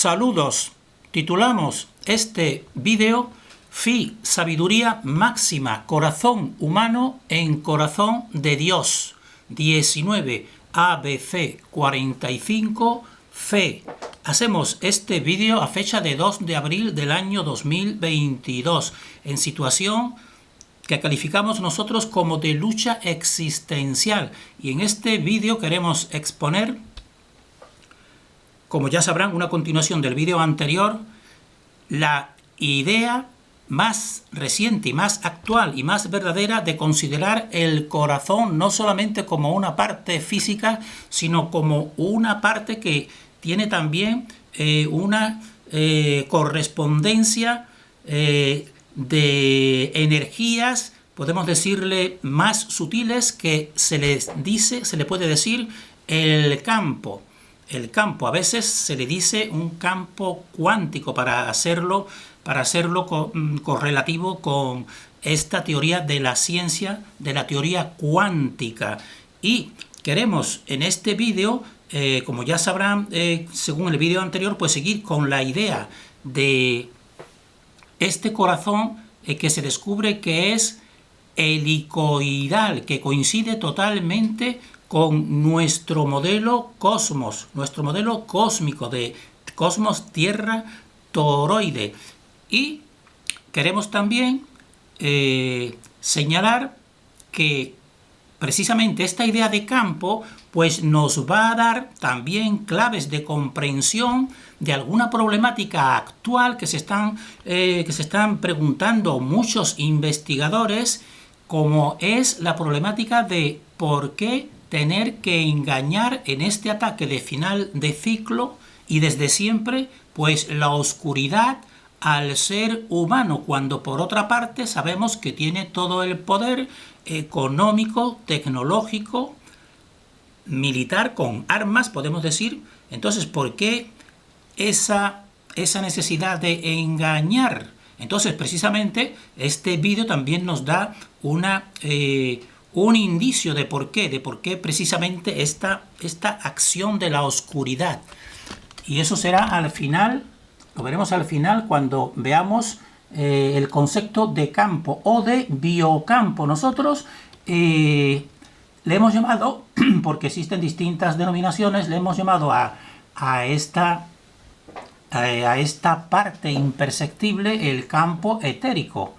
Saludos. Titulamos este vídeo Fi, sabiduría máxima, corazón humano en corazón de Dios. 19 ABC 45 Fe. Hacemos este vídeo a fecha de 2 de abril del año 2022, en situación que calificamos nosotros como de lucha existencial. Y en este vídeo queremos exponer, como ya sabrán, una continuación del vídeo anterior, la idea más reciente y más actual y más verdadera de considerar el corazón no solamente como una parte física, sino como una parte que tiene también una correspondencia de energías, podemos decirle más sutiles, que se le puede decir el campo. El campo, a veces se le dice un campo cuántico para hacerlo correlativo con esta teoría de la ciencia, de la teoría cuántica. Y queremos en este vídeo, como ya sabrán, según el vídeo anterior, pues seguir con la idea de este corazón que se descubre que es helicoidal, que coincide totalmente con nuestro modelo cosmos, nuestro modelo cósmico de cosmos tierra toroide. Y queremos también señalar que precisamente esta idea de campo pues nos va a dar también claves de comprensión de alguna problemática actual que se están preguntando muchos investigadores, como es la problemática de por qué tener que engañar en este ataque de final de ciclo y desde siempre pues la oscuridad al ser humano, cuando por otra parte sabemos que tiene todo el poder económico, tecnológico, militar, con armas, podemos decir. Entonces, ¿por qué esa necesidad de engañar? Entonces, precisamente, este vídeo también nos da un indicio de por qué precisamente esta acción de la oscuridad. Y eso será al final, lo veremos al final cuando veamos el concepto de campo o de biocampo. Nosotros le hemos llamado, porque existen distintas denominaciones, le hemos llamado a esta parte imperceptible el campo etérico.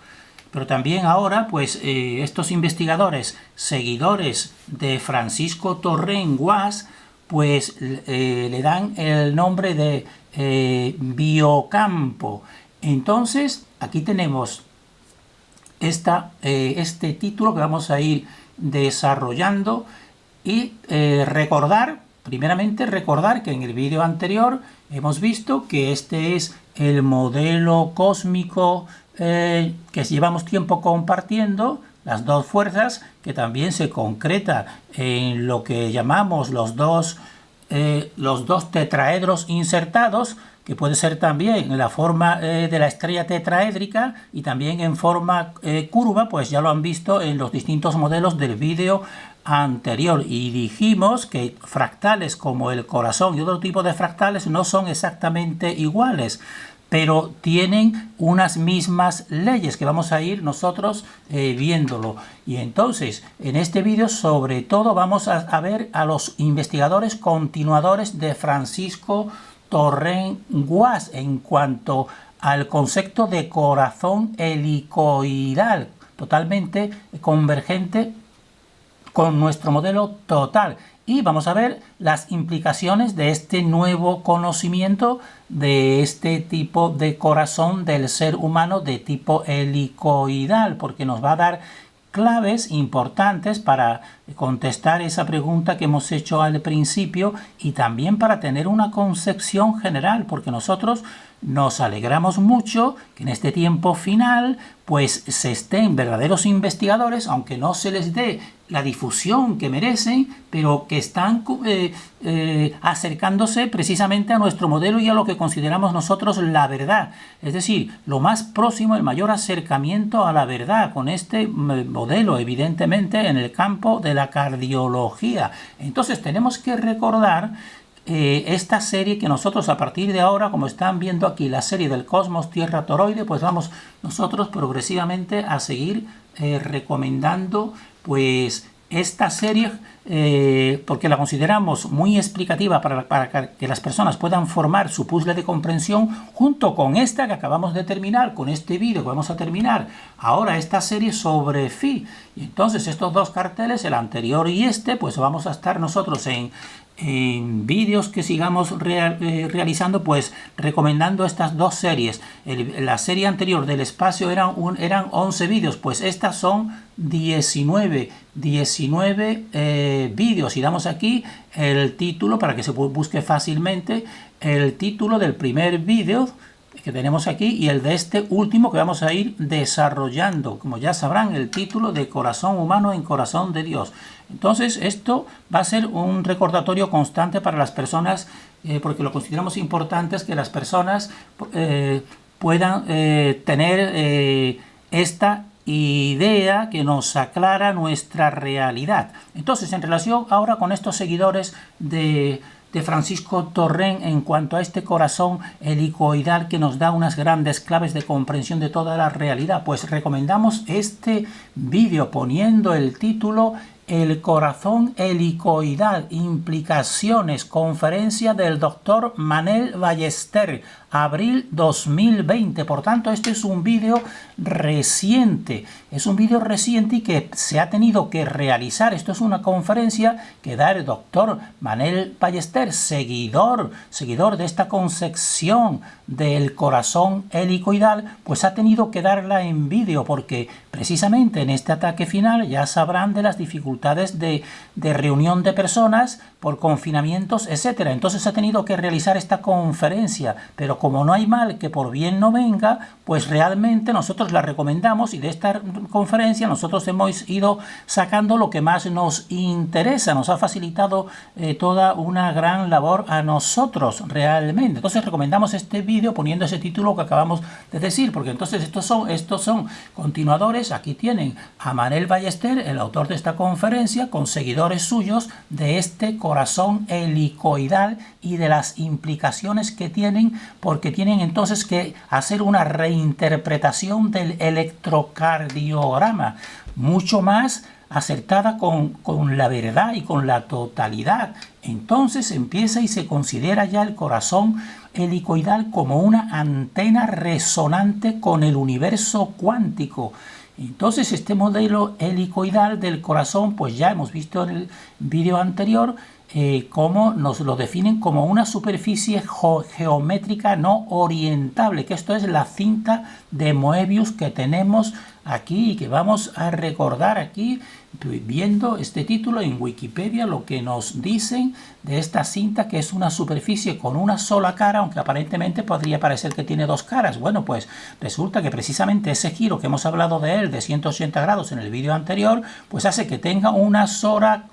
Pero también ahora, pues, estos investigadores, seguidores de Francisco Torrent Guas, pues le dan el nombre de biocampo. Entonces, aquí tenemos este título que vamos a ir desarrollando y primeramente recordar que en el vídeo anterior hemos visto que este es el modelo cósmico que llevamos tiempo compartiendo, las dos fuerzas, que también se concreta en lo que llamamos los dos tetraedros insertados, que puede ser también en la forma de la estrella tetraédrica y también en forma curva, pues ya lo han visto en los distintos modelos del vídeo anterior. Y dijimos que fractales como el corazón y otro tipo de fractales no son exactamente iguales, pero tienen unas mismas leyes que vamos a ir nosotros viéndolo. Y entonces, en este vídeo, sobre todo, vamos a ver a los investigadores continuadores de Francisco Torrent Guas en cuanto al concepto de corazón helicoidal, totalmente convergente con nuestro modelo total. Y vamos a ver las implicaciones de este nuevo conocimiento de este tipo de corazón del ser humano de tipo helicoidal, porque nos va a dar claves importantes para contestar esa pregunta que hemos hecho al principio y también para tener una concepción general, porque nosotros nos alegramos mucho que en este tiempo final pues se estén verdaderos investigadores, aunque no se les dé la difusión que merecen, pero que están acercándose precisamente a nuestro modelo y a lo que consideramos nosotros la verdad. Es decir, lo más próximo, el mayor acercamiento a la verdad con este modelo, evidentemente, en el campo de la cardiología. Entonces tenemos que recordar esta serie que nosotros a partir de ahora, como están viendo aquí, la serie del Cosmos Tierra Toroide, pues vamos nosotros progresivamente a seguir recomendando pues esta serie porque la consideramos muy explicativa para que las personas puedan formar su puzzle de comprensión junto con esta que acabamos de terminar, con este vídeo que vamos a terminar ahora, esta serie sobre Phi. Y entonces estos dos carteles, el anterior y este, pues vamos a estar nosotros en vídeos que sigamos realizando, pues recomendando estas dos series. La serie anterior del espacio eran 11 vídeos, pues estas son 19 vídeos, y damos aquí el título para que se busque fácilmente el título del primer vídeo que tenemos aquí y el de este último que vamos a ir desarrollando, como ya sabrán, el título de Corazón Humano en Corazón de Dios. Entonces esto va a ser un recordatorio constante para las personas, porque lo consideramos importante, es que las personas puedan tener esta idea que nos aclara nuestra realidad. Entonces, en relación ahora con estos seguidores de Francisco Torrent en cuanto a este corazón helicoidal que nos da unas grandes claves de comprensión de toda la realidad, pues recomendamos este vídeo poniendo el título El corazón helicoidal, implicaciones, conferencia del doctor Manel Ballester, abril 2020. Por tanto, este es un vídeo reciente. Es un vídeo reciente y que se ha tenido que realizar. Esto es una conferencia que da el doctor Manel Ballester, seguidor de esta concepción del corazón helicoidal, pues ha tenido que darla en vídeo porque precisamente en este ataque final ya sabrán de las dificultades de reunión de personas por confinamientos, etcétera. Entonces ha tenido que realizar esta conferencia, pero como no hay mal que por bien no venga, pues realmente nosotros la recomendamos y de esta conferencia nosotros hemos ido sacando lo que más nos interesa. Nos ha facilitado toda una gran labor a nosotros realmente. Entonces recomendamos este vídeo poniendo ese título que acabamos de decir, porque entonces estos son continuadores. Aquí tienen a Manel Ballester, el autor de esta conferencia, con seguidores suyos de este corazón helicoidal y de las implicaciones que tienen, porque tienen entonces que hacer una reinterpretación del electrocardiograma mucho más acertada con la verdad y con la totalidad. Entonces empieza y se considera ya el corazón helicoidal como una antena resonante con el universo cuántico. Entonces este modelo helicoidal del corazón, pues ya hemos visto en el vídeo anterior cómo nos lo definen como una superficie geométrica no orientable, que esto es la cinta de Moebius que tenemos aquí y que vamos a recordar aquí viendo este título en Wikipedia, lo que nos dicen de esta cinta, que es una superficie con una sola cara, aunque aparentemente podría parecer que tiene dos caras. Bueno, pues resulta que precisamente ese giro que hemos hablado de él de 180 grados en el vídeo anterior, pues hace que tenga una sola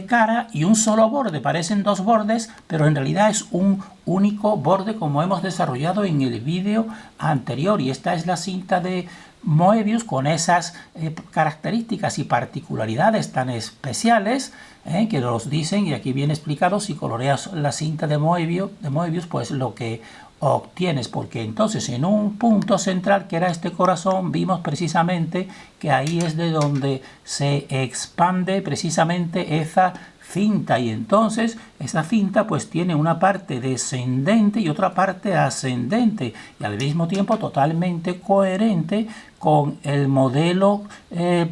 cara y un solo borde. Parecen dos bordes, pero en realidad es un único borde, como hemos desarrollado en el vídeo anterior. Y esta es la cinta de Moebius con esas características y particularidades tan especiales que nos dicen, y aquí viene explicado, si coloreas la cinta de Moebius, pues lo que obtienes, porque entonces en un punto central que era este corazón, vimos precisamente que ahí es de donde se expande precisamente esa cinta, y entonces esa cinta pues tiene una parte descendente y otra parte ascendente, y al mismo tiempo totalmente coherente con el modelo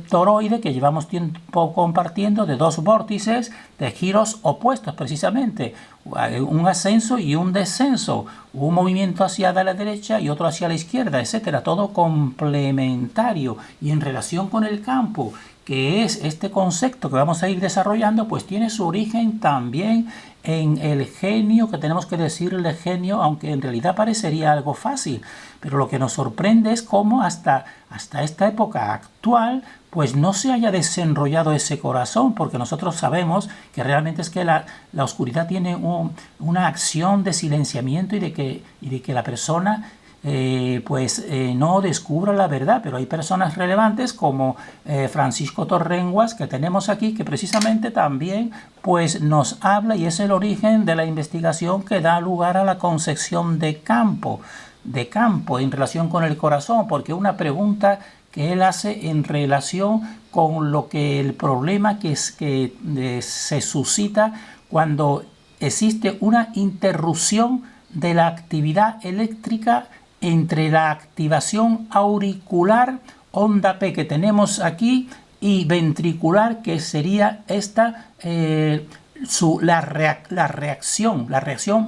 toroide que llevamos tiempo compartiendo, de dos vórtices de giros opuestos, precisamente un ascenso y un descenso, un movimiento hacia la derecha y otro hacia la izquierda, etcétera, todo complementario. Y en relación con el campo, que es este concepto que vamos a ir desarrollando, pues tiene su origen también en el genio, que tenemos que decirle genio, aunque en realidad parecería algo fácil, pero lo que nos sorprende es cómo hasta esta época actual pues no se haya desenrollado ese corazón, porque nosotros sabemos que realmente es que la oscuridad tiene una acción de silenciamiento y de que la persona no descubra la verdad, pero hay personas relevantes como Francisco Torrenguas, que tenemos aquí, que precisamente también pues nos habla, y es el origen de la investigación que da lugar a la concepción de campo en relación con el corazón, porque una pregunta que él hace en relación con lo que el problema que se suscita cuando existe una interrupción de la actividad eléctrica entre la activación auricular, onda P que tenemos aquí, y ventricular, que sería esta, la reacción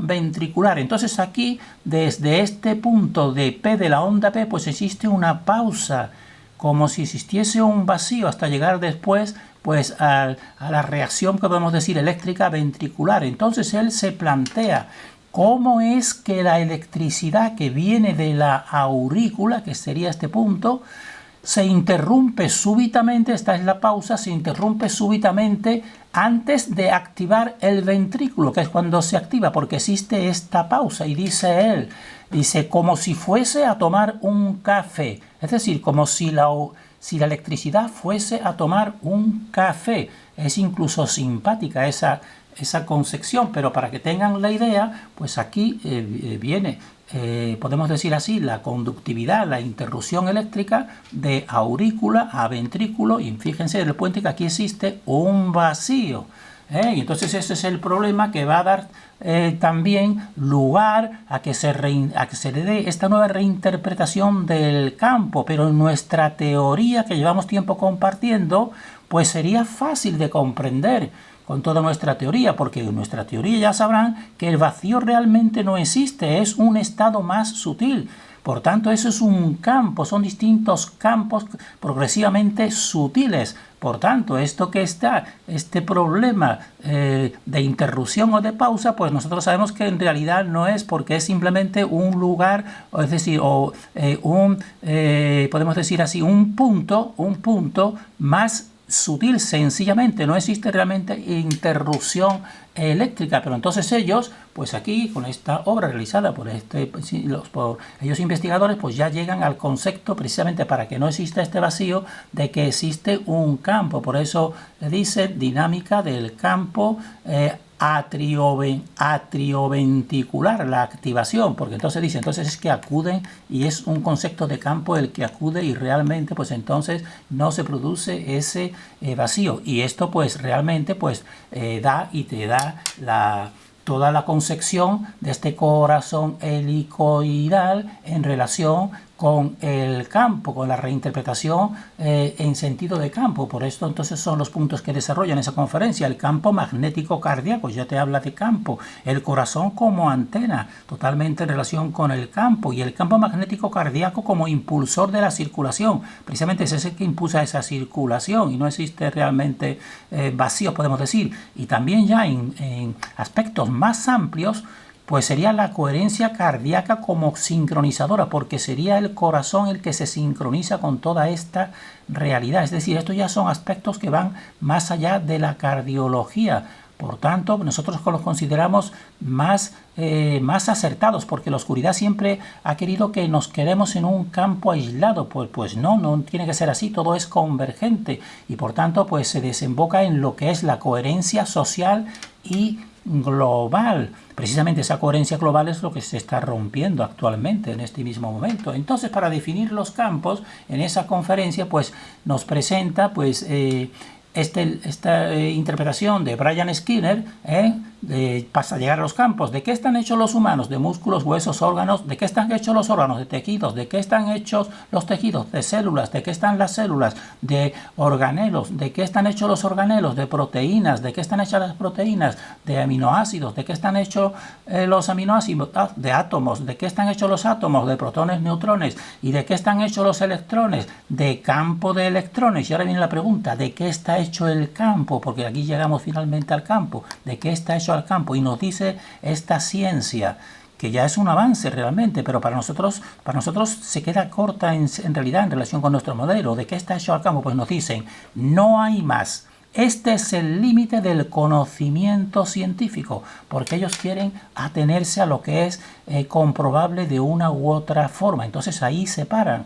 ventricular. Entonces aquí, desde este punto de P de la onda P, pues existe una pausa, como si existiese un vacío hasta llegar después pues a la reacción que podemos decir eléctrica ventricular. Entonces él se plantea cómo es que la electricidad que viene de la aurícula, que sería este punto, se interrumpe súbitamente, esta es la pausa, se interrumpe súbitamente antes de activar el ventrículo, que es cuando se activa, porque existe esta pausa. Y dice él, como si fuese a tomar un café, es decir, como si la electricidad fuese a tomar un café. Es incluso simpática esa concepción, pero para que tengan la idea, pues aquí viene, podemos decir así, la conductividad, la interrupción eléctrica de aurícula a ventrículo, y fíjense en el puente que aquí existe un vacío. Y entonces ese es el problema que va a dar también lugar a que se le dé esta nueva reinterpretación del campo, pero en nuestra teoría que llevamos tiempo compartiendo, pues sería fácil de comprender con toda nuestra teoría, porque en nuestra teoría ya sabrán que el vacío realmente no existe, es un estado más sutil. Por tanto, eso es un campo, son distintos campos progresivamente sutiles. Por tanto, este problema de interrupción o de pausa, pues nosotros sabemos que en realidad no es, porque es simplemente un lugar, es decir, podemos decir así, un punto más sutil, sencillamente, no existe realmente interrupción eléctrica. Pero entonces ellos, pues aquí con esta obra realizada por ellos investigadores, pues ya llegan al concepto, precisamente para que no exista este vacío, de que existe un campo. Por eso le dice dinámica del campo atrioventricular, la activación, porque entonces es que acuden, y es un concepto de campo el que acude, y realmente pues entonces no se produce ese vacío, y esto pues realmente pues te da toda la concepción de este corazón helicoidal en relación con el campo, con la reinterpretación en sentido de campo. Por esto entonces son los puntos que desarrollan esa conferencia. El campo magnético cardíaco, ya te habla de campo. El corazón como antena, totalmente en relación con el campo. Y el campo magnético cardíaco como impulsor de la circulación. Precisamente es ese que impulsa esa circulación, y no existe realmente vacío, podemos decir. Y también ya en aspectos más amplios, pues sería la coherencia cardíaca como sincronizadora, porque sería el corazón el que se sincroniza con toda esta realidad. Es decir, estos ya son aspectos que van más allá de la cardiología. Por tanto, nosotros los consideramos más acertados, porque la oscuridad siempre ha querido que nos quedemos en un campo aislado. Pues no tiene que ser así, todo es convergente, y por tanto pues se desemboca en lo que es la coherencia social y global. Precisamente esa coherencia global es lo que se está rompiendo actualmente en este mismo momento. Entonces, para definir los campos, en esa conferencia pues nos presenta pues esta interpretación de Brian Skinner, pasa a llegar a los campos. ¿De qué están hechos los humanos? De músculos, huesos, órganos. ¿De qué están hechos los órganos? De tejidos. ¿De qué están hechos los tejidos? De células. ¿De qué están las células? De organelos. ¿De qué están hechos los organelos? De proteínas. ¿De qué están hechas las proteínas? De aminoácidos. ¿De qué están hechos los aminoácidos? De átomos. ¿De qué están hechos los átomos? De protones, neutrones. ¿Y de qué están hechos los electrones? De campo de electrones. Y ahora viene la pregunta, ¿de qué está hecho el campo? Porque aquí llegamos finalmente al campo. ¿De qué está hecho al campo? Y nos dice esta ciencia, que ya es un avance realmente, pero para nosotros se queda corta en realidad en relación con nuestro modelo. ¿De qué está hecho al campo? Pues nos dicen, no hay más Este es el límite del conocimiento científico, porque ellos quieren atenerse a lo que es comprobable de una u otra forma. Entonces ahí se paran.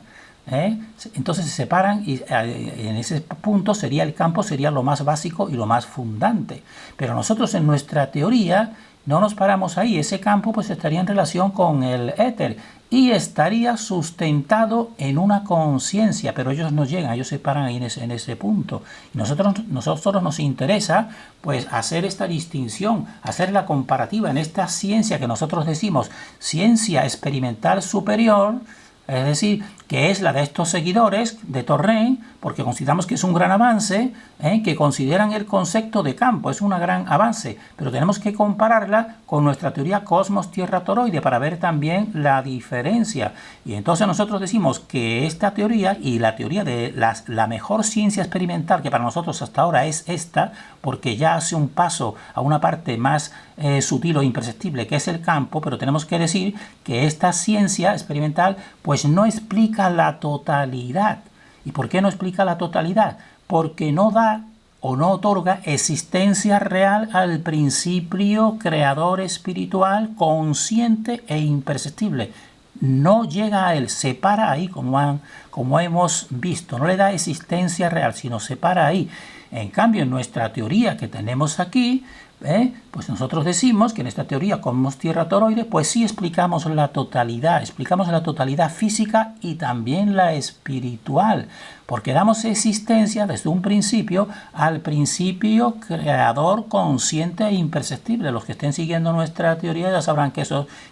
Entonces se separan y en ese punto sería el campo, sería lo más básico y lo más fundante. Pero nosotros en nuestra teoría no nos paramos ahí. Ese campo pues estaría en relación con el éter y estaría sustentado en una conciencia, pero ellos no llegan, ellos se paran ahí en ese punto. Y nosotros nos interesa pues hacer esta distinción, hacer la comparativa en esta ciencia que nosotros decimos ciencia experimental superior. Es decir, que es la de estos seguidores de Torrent, porque consideramos que es un gran avance, que consideran el concepto de campo, es un gran avance, pero tenemos que compararla con nuestra teoría cosmos-tierra-toroide para ver también la diferencia. Y entonces nosotros decimos que esta teoría y la teoría de la mejor ciencia experimental que para nosotros hasta ahora es esta, porque ya hace un paso a una parte más sutil o imperceptible que es el campo, pero tenemos que decir que esta ciencia experimental pues no explica la totalidad. ¿Y por qué no explica la totalidad? Porque no da o no otorga existencia real al principio creador espiritual consciente e imperceptible. No llega a él, se para ahí como hemos visto, no le da existencia real, sino se para ahí. En cambio, en nuestra teoría que tenemos aquí, pues nosotros decimos que en esta teoría cosmos tierra toroide, pues sí explicamos la totalidad física y también la espiritual, porque damos existencia desde un principio al principio creador consciente e imperceptible. Los que estén siguiendo nuestra teoría ya sabrán que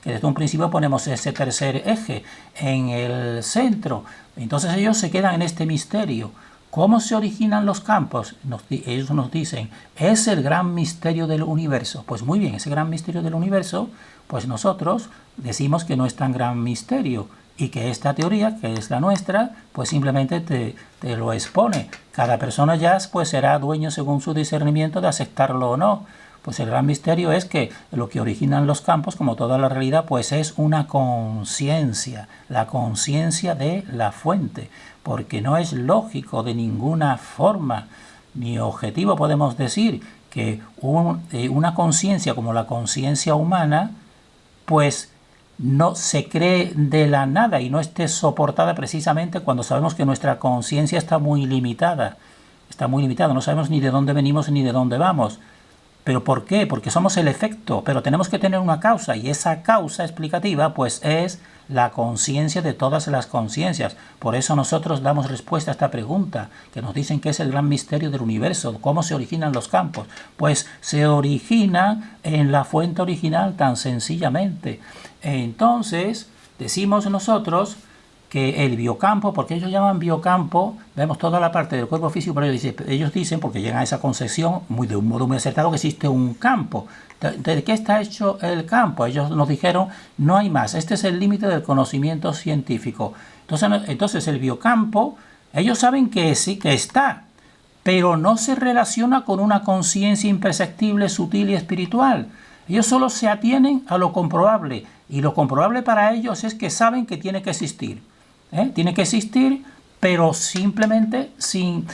desde un principio ponemos ese tercer eje en el centro. Entonces ellos se quedan en este misterio. ¿Cómo se originan los campos? Ellos nos dicen, es el gran misterio del universo. Pues muy bien, ese gran misterio del universo, pues nosotros decimos que no es tan gran misterio y que esta teoría, que es la nuestra, pues simplemente te lo expone. Cada persona ya pues será dueño según su discernimiento de aceptarlo o no. Pues el gran misterio es que lo que originan los campos, como toda la realidad, pues es una conciencia, la conciencia de la fuente, porque no es lógico de ninguna forma ni objetivo, podemos decir, que una conciencia como la conciencia humana, pues no se cree de la nada y no esté soportada precisamente cuando sabemos que nuestra conciencia está muy limitada, no sabemos ni de dónde venimos ni de dónde vamos. ¿Pero por qué? Porque somos el efecto, pero tenemos que tener una causa y esa causa explicativa pues es la conciencia de todas las conciencias. Por eso nosotros damos respuesta a esta pregunta, que nos dicen que es el gran misterio del universo. ¿Cómo se originan los campos? Pues se origina en la fuente original tan sencillamente. Entonces decimos nosotros que el biocampo, porque ellos llaman biocampo, vemos toda la parte del cuerpo físico, pero ellos dicen, porque llegan a esa concepción de un modo muy acertado, que existe un campo. ¿De qué está hecho el campo? Ellos nos dijeron, no hay más, este es el límite del conocimiento científico. Entonces el biocampo, ellos saben que sí, que está, pero no se relaciona con una conciencia imperceptible, sutil y espiritual. Ellos solo se atienen a lo comprobable, y lo comprobable para ellos es que saben que tiene que existir. Tiene que existir, pero simplemente sin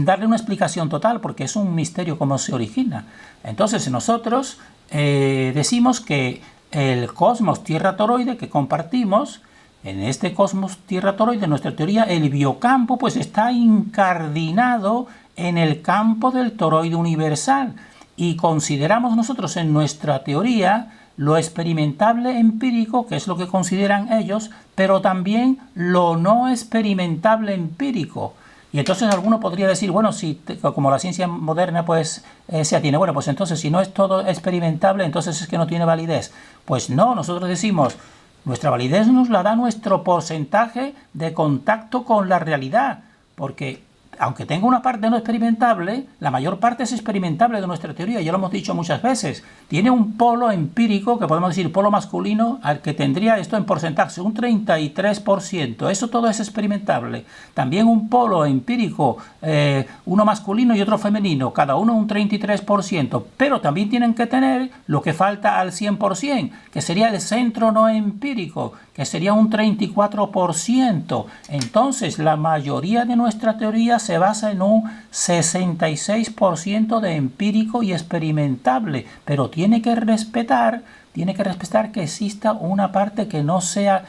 darle una explicación total, porque es un misterio cómo se origina. Entonces nosotros decimos que el cosmos tierra toroide que compartimos, en este cosmos tierra toroide, nuestra teoría, el biocampo pues está incardinado en el campo del toroide universal, y consideramos nosotros en nuestra teoría lo experimentable empírico, que es lo que consideran ellos, pero también lo no experimentable empírico. Y entonces alguno podría decir, bueno, si como la ciencia moderna pues se atiene, bueno, pues entonces si no es todo experimentable, entonces es que no tiene validez. Pues no, nosotros decimos, nuestra validez nos la da nuestro porcentaje de contacto con la realidad, porque aunque tenga una parte no experimentable, la mayor parte es experimentable de nuestra teoría, ya lo hemos dicho muchas veces. Tiene un polo empírico, que podemos decir polo masculino, al que tendría esto en porcentaje, un 33%. Eso todo es experimentable. También un polo empírico, uno masculino y otro femenino, cada uno un 33%. Pero también tienen que tener lo que falta al 100%, que sería el centro no empírico, que sería un 34%. Entonces, la mayoría de nuestra teoría se basa en un 66% de empírico y experimentable, pero tiene que respetar que exista una parte que no sea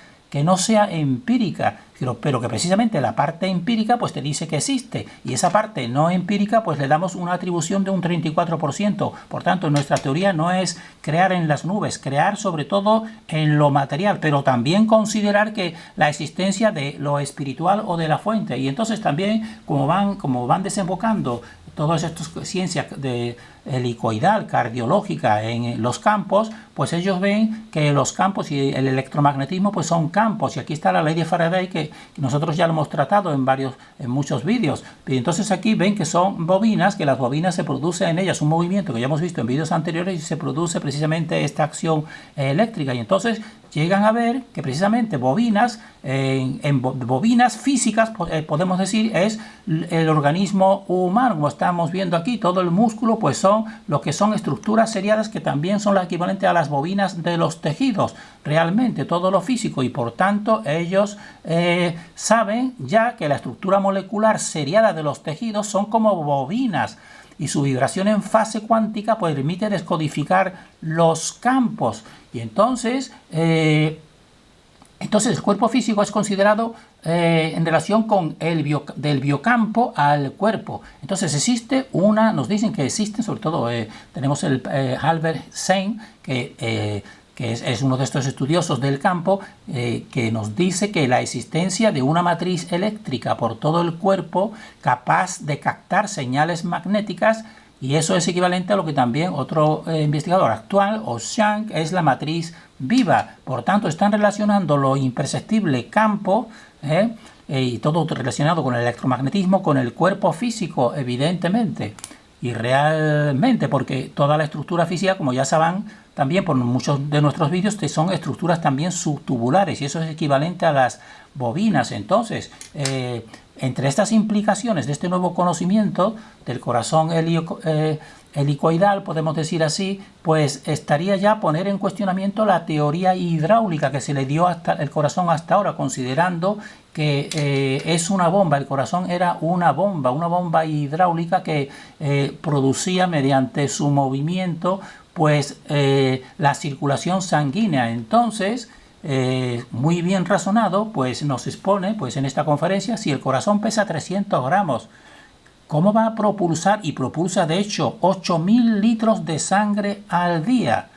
empírica, pero que precisamente la parte empírica pues te dice que existe, y esa parte no empírica pues le damos una atribución de un 34%. Por tanto, nuestra teoría no es crear en las nubes, crear sobre todo en lo material, pero también considerar que la existencia de lo espiritual o de la fuente. Y entonces también, como van desembocando todas estas ciencias de helicoidal, cardiológica en los campos, pues ellos ven que los campos y el electromagnetismo pues son campos, y aquí está la ley de Faraday que nosotros ya lo hemos tratado en muchos vídeos. Y entonces aquí ven que son bobinas, que las bobinas se produce en ellas un movimiento que ya hemos visto en vídeos anteriores, y se produce precisamente esta acción eléctrica, y entonces llegan a ver que precisamente bobinas, bobinas físicas, podemos decir, es el organismo humano, como estamos viendo aquí, todo el músculo pues son lo que son estructuras seriadas, que también son las equivalentes a las bobinas de los tejidos, realmente todo lo físico, y por tanto ellos saben ya que la estructura molecular seriada de los tejidos son como bobinas, y su vibración en fase cuántica pues permite descodificar los campos. Y entonces el cuerpo físico es considerado en relación con del biocampo al cuerpo. Entonces nos dicen que existen, sobre todo tenemos el Albert Sein, que es uno de estos estudiosos del campo, que nos dice que la existencia de una matriz eléctrica por todo el cuerpo capaz de captar señales magnéticas, y eso es equivalente a lo que también otro investigador actual, Ocean, es la matriz viva. Por tanto, están relacionando lo imperceptible campo, y todo relacionado con el electromagnetismo, con el cuerpo físico, evidentemente. Y realmente, porque toda la estructura física, como ya saben también por muchos de nuestros vídeos, son estructuras también subtubulares, y eso es equivalente a las bobinas. Entonces, entre estas implicaciones de este nuevo conocimiento del corazón helicoidal, podemos decir así, pues estaría ya poner en cuestionamiento la teoría hidráulica que se le dio hasta el corazón hasta ahora, considerando que es una bomba. El corazón era una bomba hidráulica que producía mediante su movimiento pues la circulación sanguínea. Entonces, muy bien razonado, pues nos expone pues en esta conferencia, si el corazón pesa 300 gramos, ¿cómo va a propulsar? Y propulsa de hecho 8.000 litros de sangre al día.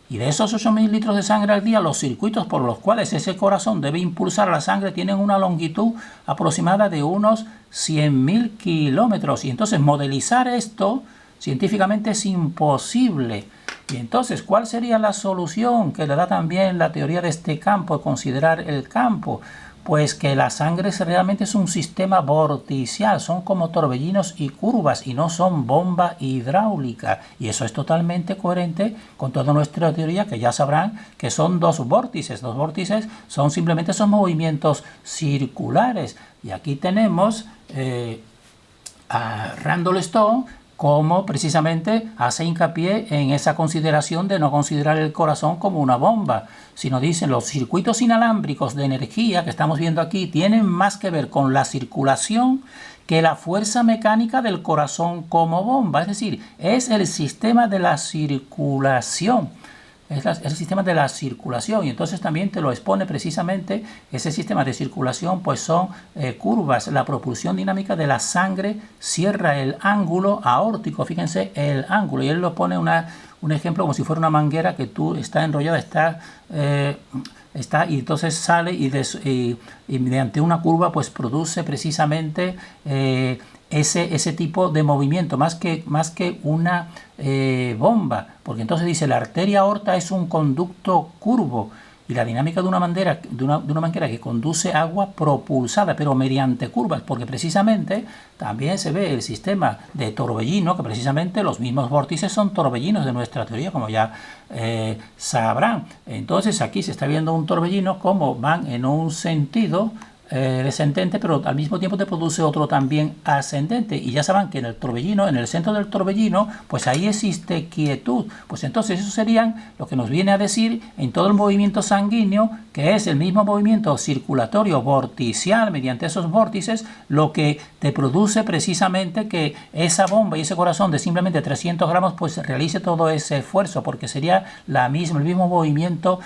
Y de esos 8.000 litros de sangre al día, los circuitos por los cuales ese corazón debe impulsar la sangre tienen una longitud aproximada de unos 100.000 kilómetros. Y entonces modelizar esto científicamente es imposible. Y entonces, ¿cuál sería la solución que le da también la teoría de este campo, considerar el campo? Pues que la sangre realmente es un sistema vorticial, son como torbellinos y curvas, y no son bomba hidráulica. Y eso es totalmente coherente con toda nuestra teoría, que ya sabrán que son dos vórtices. Los vórtices son simplemente esos movimientos circulares. Y aquí tenemos a Randall Stone, como precisamente hace hincapié en esa consideración de no considerar el corazón como una bomba, sino dicen los circuitos inalámbricos de energía que estamos viendo aquí tienen más que ver con la circulación que la fuerza mecánica del corazón como bomba. Es decir, es el sistema de la circulación. Es el sistema de la circulación, y entonces también te lo expone precisamente ese sistema de circulación, pues son curvas. La propulsión dinámica de la sangre cierra el ángulo aórtico, fíjense el ángulo, y él lo pone un ejemplo como si fuera una manguera que está enrollada, y entonces sale y mediante una curva pues produce precisamente ese tipo de movimiento, más que una bomba, porque entonces dice la arteria aorta es un conducto curvo, y la dinámica de una manguera que conduce agua propulsada, pero mediante curvas, porque precisamente también se ve el sistema de torbellino, que precisamente los mismos vórtices son torbellinos de nuestra teoría, como ya sabrán. Entonces aquí se está viendo un torbellino como van en un sentido descendente, pero al mismo tiempo te produce otro también ascendente. Y ya saben que en el torbellino, en el centro del torbellino, pues ahí existe quietud. Pues entonces eso serían lo que nos viene a decir en todo el movimiento sanguíneo, que es el mismo movimiento circulatorio vorticial mediante esos vórtices, lo que te produce precisamente que esa bomba y ese corazón de simplemente 300 gramos pues realice todo ese esfuerzo, porque sería el mismo movimiento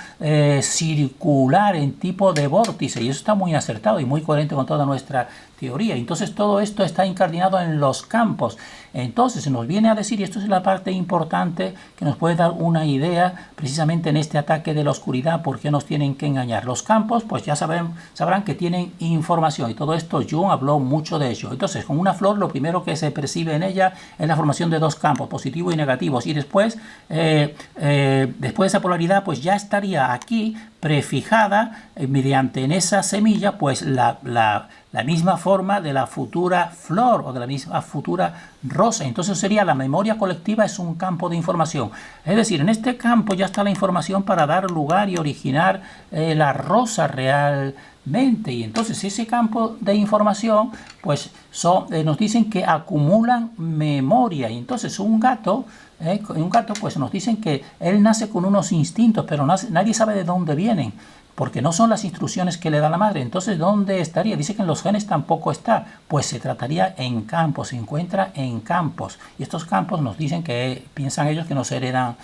circular en tipo de vórtice, y eso está muy acertado y muy coherente con toda nuestra teoría. Entonces todo esto está incardinado en los campos. Entonces se nos viene a decir, y esto es la parte importante que nos puede dar una idea precisamente en este ataque de la oscuridad, por qué nos tienen que engañar. Los campos, pues ya sabrán que tienen información, y todo esto Jung habló mucho de ello. Entonces con una flor lo primero que se percibe en ella es la formación de dos campos, positivos y negativos, y después de esa polaridad pues ya estaría aquí prefijada mediante en esa semilla pues la misma forma de la futura flor o de la misma futura rosa. Entonces sería la memoria colectiva, es un campo de información. Es decir, en este campo ya está la información para dar lugar y originar la rosa realmente. Y entonces ese campo de información pues nos dicen que acumulan memoria. Y entonces un gato pues nos dicen que él nace con unos instintos, pero nadie sabe de dónde vienen, porque no son las instrucciones que le da la madre. Entonces, ¿dónde estaría? Dice que en los genes tampoco está. Pues se trataría en campos, se encuentra en campos. Y estos campos nos dicen que piensan ellos que no se heredan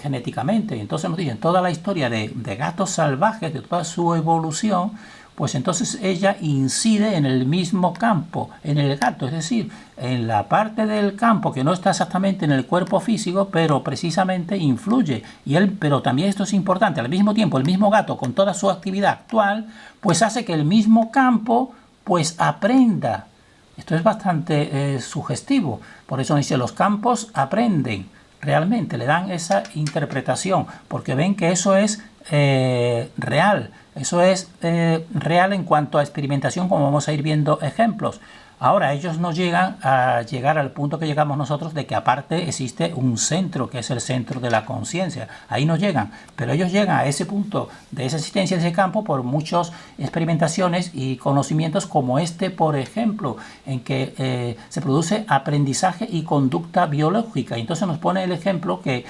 genéticamente. Entonces nos dicen toda la historia de gatos salvajes, de toda su evolución, pues entonces ella incide en el mismo campo, en el gato, es decir, en la parte del campo que no está exactamente en el cuerpo físico, pero precisamente influye. Pero también esto es importante, al mismo tiempo el mismo gato con toda su actividad actual, pues hace que el mismo campo pues aprenda. Esto es bastante sugestivo, por eso dice los campos aprenden. Realmente le dan esa interpretación, porque ven que eso es real. Eso es real en cuanto a experimentación, como vamos a ir viendo ejemplos. Ahora, ellos no llegan al punto que llegamos nosotros, de que aparte existe un centro, que es el centro de la conciencia. Ahí no llegan, pero ellos llegan a ese punto de esa existencia de ese campo por muchas experimentaciones y conocimientos como este, por ejemplo, en que se produce aprendizaje y conducta biológica. Entonces nos pone el ejemplo que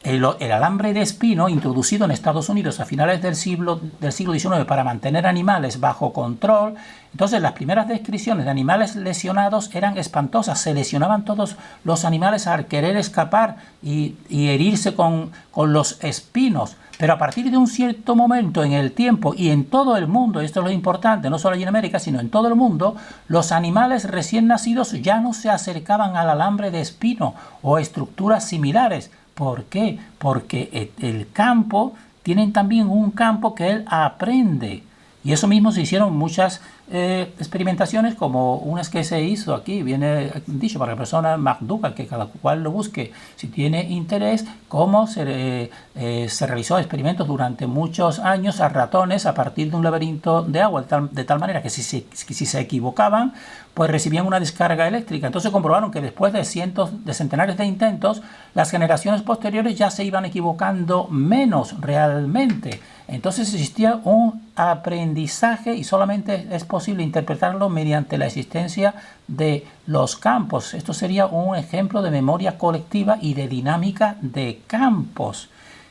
el alambre de espino, introducido en Estados Unidos a finales del siglo XIX para mantener animales bajo control. Entonces las primeras descripciones de animales lesionados eran espantosas. Se lesionaban todos los animales al querer escapar y herirse con los espinos. Pero a partir de un cierto momento en el tiempo y en todo el mundo, y esto es lo importante, no solo allí en América, sino en todo el mundo, los animales recién nacidos ya no se acercaban al alambre de espino o estructuras similares. ¿Por qué? Porque el campo, tienen también un campo que él aprende. Y eso mismo se hicieron muchas experimentaciones, como unas que se hizo aquí, viene dicho para la persona McDougall, que cada cual lo busque si tiene interés, cómo se realizó experimentos durante muchos años a ratones a partir de un laberinto de agua, de tal manera que si se equivocaban, pues recibían una descarga eléctrica. Entonces comprobaron que después de centenares de intentos, las generaciones posteriores ya se iban equivocando menos realmente. Entonces existía un aprendizaje y solamente es posible interpretarlo mediante la existencia de los campos. Esto sería un ejemplo de memoria colectiva y de dinámica de campos.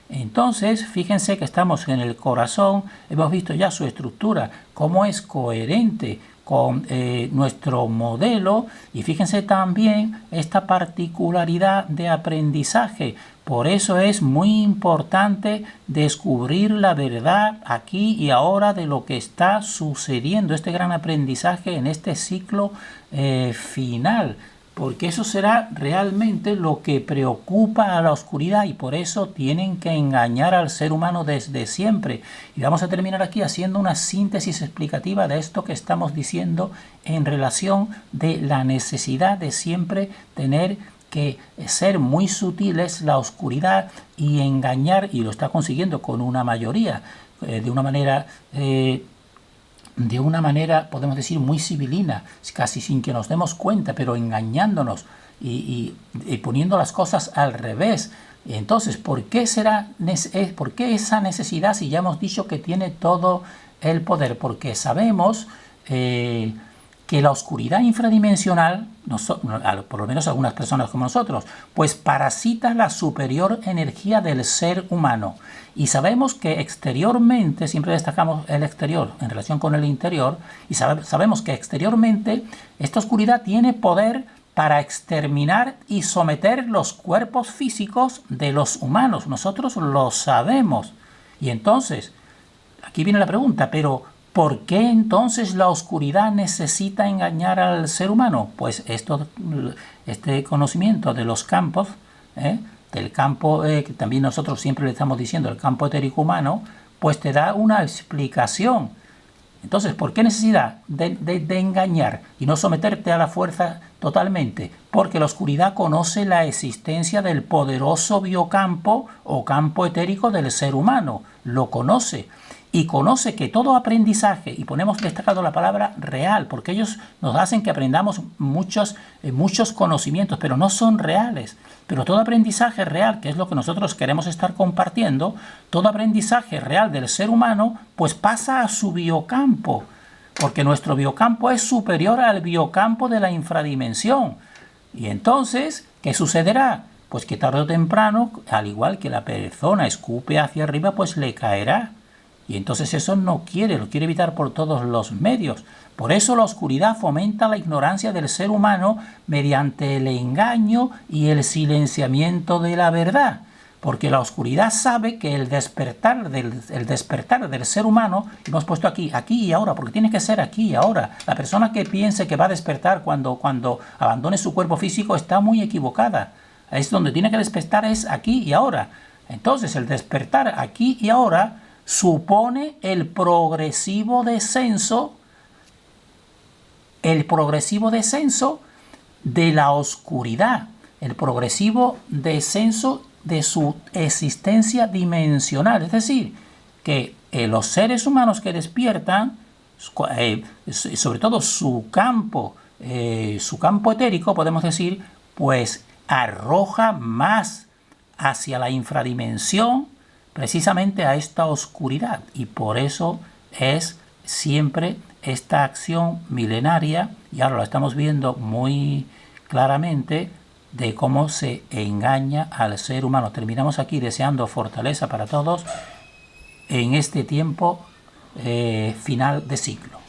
Entonces, fíjense que estamos en el corazón, hemos visto ya su estructura, cómo es coherente con nuestro modelo, y fíjense también esta particularidad de aprendizaje. Por eso es muy importante descubrir la verdad aquí y ahora de lo que está sucediendo, este gran aprendizaje en este ciclo final, porque eso será realmente lo que preocupa a la oscuridad, y por eso tienen que engañar al ser humano desde siempre. Y vamos a terminar aquí haciendo una síntesis explicativa de esto que estamos diciendo en relación de la necesidad de siempre tener que ser muy sutiles la oscuridad y engañar, y lo está consiguiendo con una mayoría, de una manera, podemos decir, muy civilina, casi sin que nos demos cuenta, pero engañándonos y poniendo las cosas al revés. Entonces, ¿por qué esa necesidad si ya hemos dicho que tiene todo el poder, porque sabemos que la oscuridad infradimensional, por lo menos algunas personas como nosotros, pues parasita la superior energía del ser humano. Y sabemos que exteriormente, siempre destacamos el exterior en relación con el interior, y sabemos que exteriormente esta oscuridad tiene poder para exterminar y someter los cuerpos físicos de los humanos. Nosotros lo sabemos. Y entonces, aquí viene la pregunta, pero ¿por qué entonces la oscuridad necesita engañar al ser humano? Pues este conocimiento de los campos, del campo que también nosotros siempre le estamos diciendo, el campo etérico humano, pues te da una explicación. Entonces, ¿por qué necesidad de engañar y no someterte a la fuerza totalmente? Porque la oscuridad conoce la existencia del poderoso biocampo o campo etérico del ser humano. Lo conoce. Y conoce que todo aprendizaje, y ponemos destacado la palabra real, porque ellos nos hacen que aprendamos muchos conocimientos, pero no son reales. Pero todo aprendizaje real, que es lo que nosotros queremos estar compartiendo, todo aprendizaje real del ser humano, pues pasa a su biocampo, porque nuestro biocampo es superior al biocampo de la infradimensión. Y entonces, ¿qué sucederá? Pues que tarde o temprano, al igual que la persona escupe hacia arriba, pues le caerá. Y entonces eso lo quiere evitar por todos los medios. Por eso la oscuridad fomenta la ignorancia del ser humano mediante el engaño y el silenciamiento de la verdad. Porque la oscuridad sabe que el despertar del ser humano, hemos puesto aquí y ahora, porque tiene que ser aquí y ahora. La persona que piense que va a despertar cuando abandone su cuerpo físico está muy equivocada. Es donde tiene que despertar, es aquí y ahora. Entonces el despertar aquí y ahora supone el progresivo descenso de la oscuridad, el progresivo descenso de su existencia dimensional. Es decir, que los seres humanos que despiertan, sobre todo su campo etérico, podemos decir, pues arroja más hacia la infradimensión, precisamente a esta oscuridad, y por eso es siempre esta acción milenaria, y ahora lo estamos viendo muy claramente, de cómo se engaña al ser humano. Terminamos aquí deseando fortaleza para todos en este tiempo final de siglo.